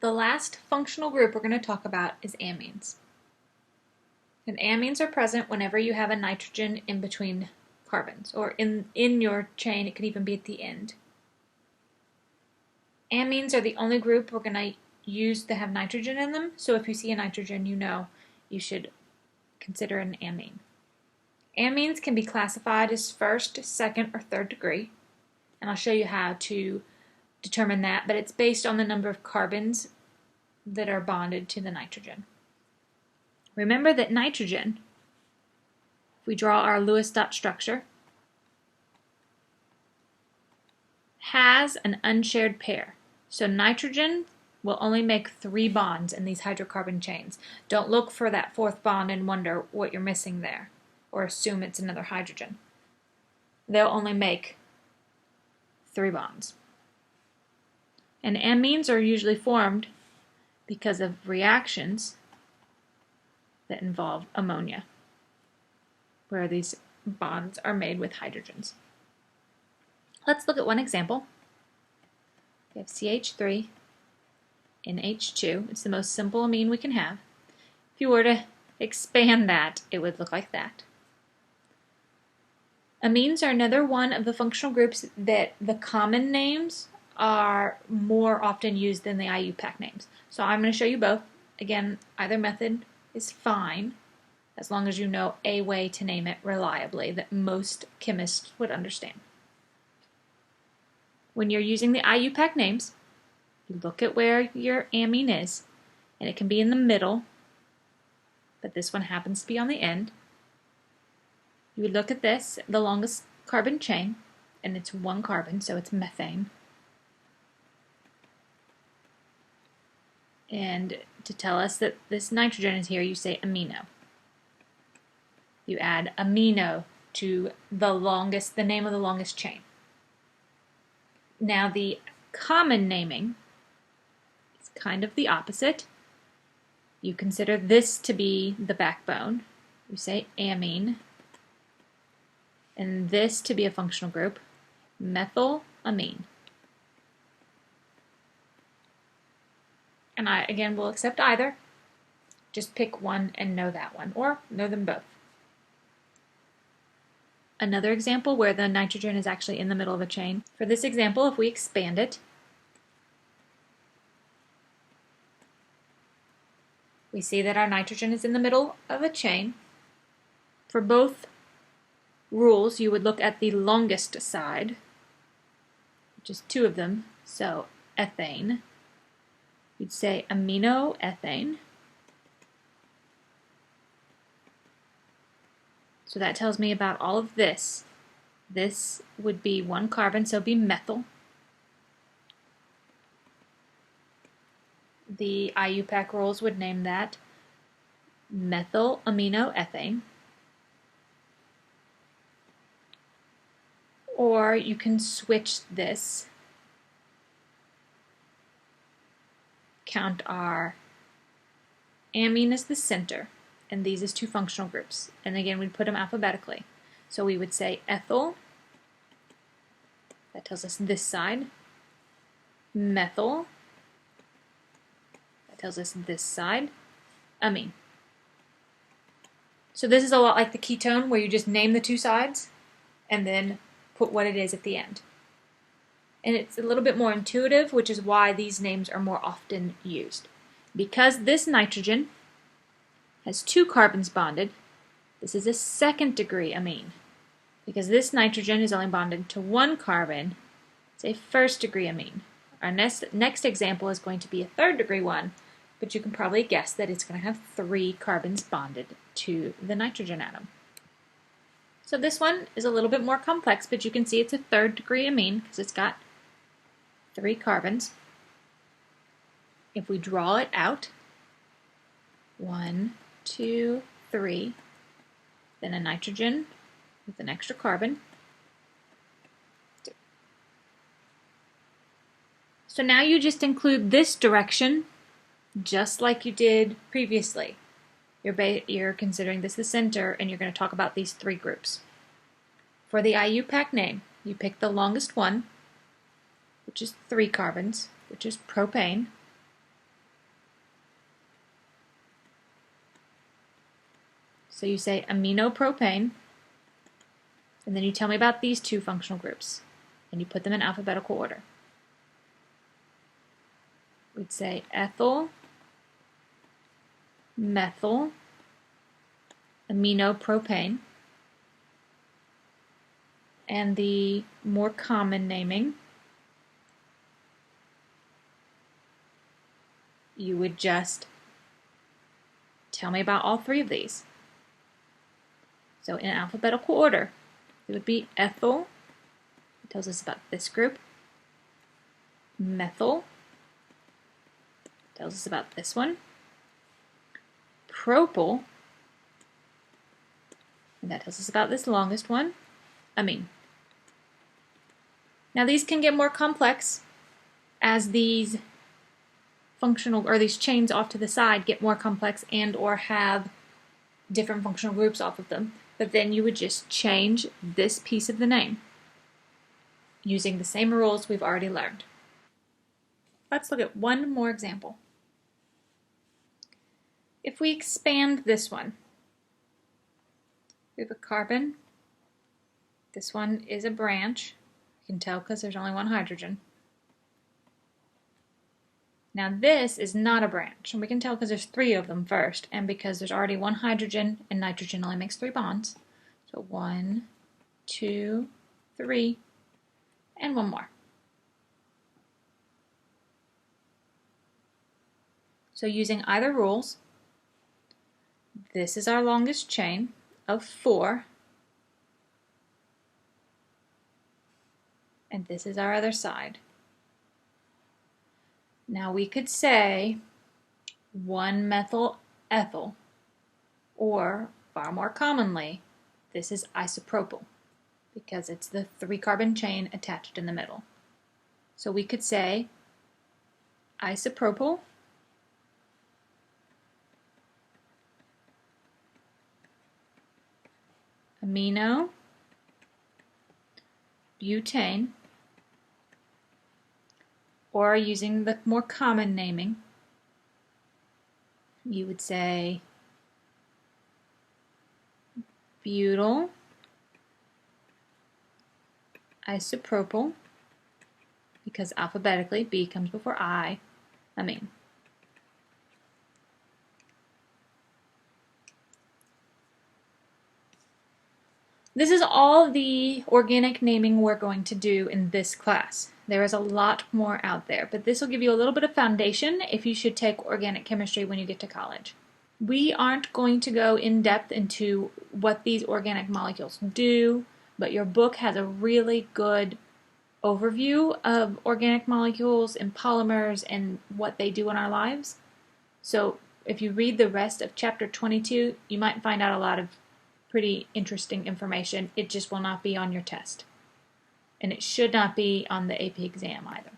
The last functional group we're going to talk about is amines. And amines are present whenever you have a nitrogen in between carbons, or in your chain. It could even be at the end. Amines are the only group we're going to use to have nitrogen in them, so if you see a nitrogen, you know you should consider an amine. Amines can be classified as first, second, or third degree, and I'll show you how to determine that, but it's based on the number of carbons that are bonded to the nitrogen. Remember that nitrogen, if we draw our Lewis dot structure, has an unshared pair. So nitrogen will only make 3 bonds in these hydrocarbon chains. Don't look for that 4th bond and wonder what you're missing there, or assume it's another hydrogen. They'll only make 3 bonds. And amines are usually formed because of reactions that involve ammonia, where these bonds are made with hydrogens. Let's look at one example. We have CH3 and H2. It's the most simple amine we can have. If you were to expand that, it would look like that. Amines are another one of the functional groups that the common names are more often used than the IUPAC names. So I'm going to show you both. Again, either method is fine, as long as you know a way to name it reliably that most chemists would understand. When you're using the IUPAC names, you look at where your amine is, and it can be in the middle, but this one happens to be on the end. You would look at this, the longest carbon chain, and it's 1 carbon, so it's methane. And to tell us that this nitrogen is here, you say amino. You add amino to the name of the longest chain. Now the common naming is kind of the opposite. You consider this to be the backbone. You say amine. And this to be a functional group, methylamine. And I, again, will accept either. Just pick one and know that one, or know them both. Another example where the nitrogen is actually in the middle of a chain. For this example, if we expand it, we see that our nitrogen is in the middle of a chain. For both rules, you would look at the longest side, which is 2 of them, so ethane. You'd say aminoethane. So that tells me about all of this. This would be 1 carbon, so it'd be methyl. The IUPAC rules would name that methylaminoethane. Or you can switch this. Count our amine as the center, and these as 2 functional groups. And again, we'd put them alphabetically. So we would say ethyl, that tells us this side, methyl, that tells us this side, amine. So this is a lot like the ketone, where you just name the 2 sides and then put what it is at the end. And it's a little bit more intuitive, which is why these names are more often used. Because this nitrogen has 2 carbons bonded, this is a 2nd degree amine. Because this nitrogen is only bonded to 1 carbon, it's a 1st degree amine. Our next example is going to be a 3rd degree one, but you can probably guess that it's going to have 3 carbons bonded to the nitrogen atom. So this one is a little bit more complex, but you can see it's a 3rd degree amine because it's got 3 carbons. If we draw it out, 1, 2, 3, then a nitrogen with an extra carbon. So now you just include this direction just like you did previously. You're considering this the center, and you're going to talk about these 3 groups. For the IUPAC name, you pick the longest one, which is 3 carbons, which is propane. So you say aminopropane, and then you tell me about these two functional groups, and you put them in alphabetical order. We'd say ethyl, methyl, aminopropane, and the more common naming, you would just tell me about all three of these. So in alphabetical order, it would be ethyl, it tells us about this group, methyl, tells us about this one, propyl, and that tells us about this longest one, amine. Now these can get more complex as these functional, or these chains off to the side get more complex and or have different functional groups off of them. But then you would just change this piece of the name using the same rules we've already learned. Let's look at one more example. If we expand this one, we have a carbon. This one is a branch. You can tell because there's only one hydrogen. Now this is not a branch, and we can tell because there's three of them first, and because there's already one hydrogen, and nitrogen only makes 3 bonds. So 1, 2, 3, and one more. So using either rules, this is our longest chain of 4, and this is our other side. Now we could say 1-methyl ethyl, or far more commonly, this is isopropyl because it's the 3-carbon chain attached in the middle. So we could say isopropyl amino butane, or using the more common naming, you would say butyl isopropyl, because alphabetically B comes before I, amine. This is all the organic naming we're going to do in this class. There is a lot more out there, but this will give you a little bit of foundation if you should take organic chemistry when you get to college. We aren't going to go in depth into what these organic molecules do, but your book has a really good overview of organic molecules and polymers and what they do in our lives. So if you read the rest of chapter 22, you might find out a lot of pretty interesting information. It just will not be on your test. And it should not be on the AP exam either.